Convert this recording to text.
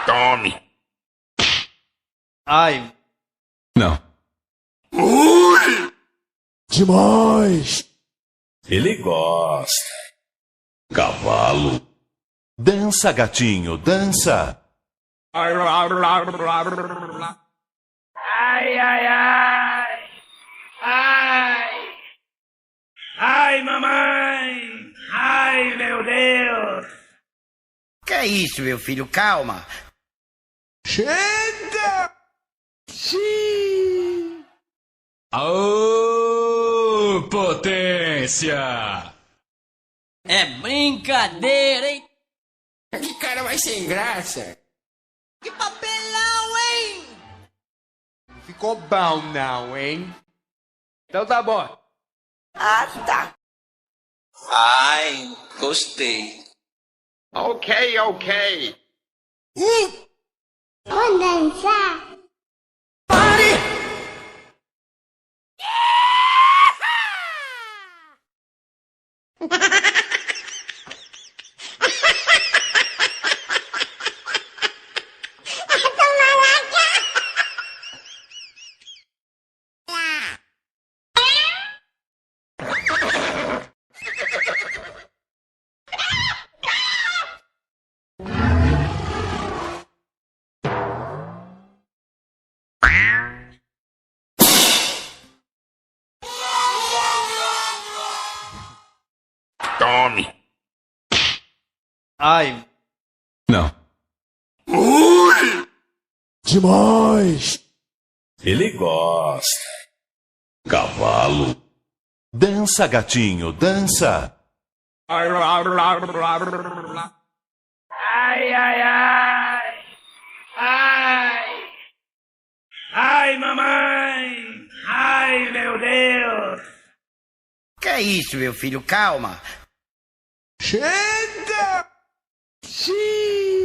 Tome. Ai. Não. Ui! Demais! Ele gosta. Cavalo. Dança, gatinho, dança! Ai, ai, ai. Ai. Ai, mamãe. Ai, meu Deus. Que é isso, meu filho? Calma. Chega! Xiii! Aô, potência! É brincadeira, hein? Que cara mais sem graça. Que papelão, hein? Ficou bom não, hein? Então tá bom. Ah, tá. Ai, gostei. Ok, ok. Vamos dançar? Tome. Ai. Não. Ui! Demais! Ele gosta. Cavalo. Dança, gatinho, dança! Ai, ai, ai. Ai. Ai, mamãe. Ai, meu Deus. Que é isso, meu filho? Calma. Chega! Xiii!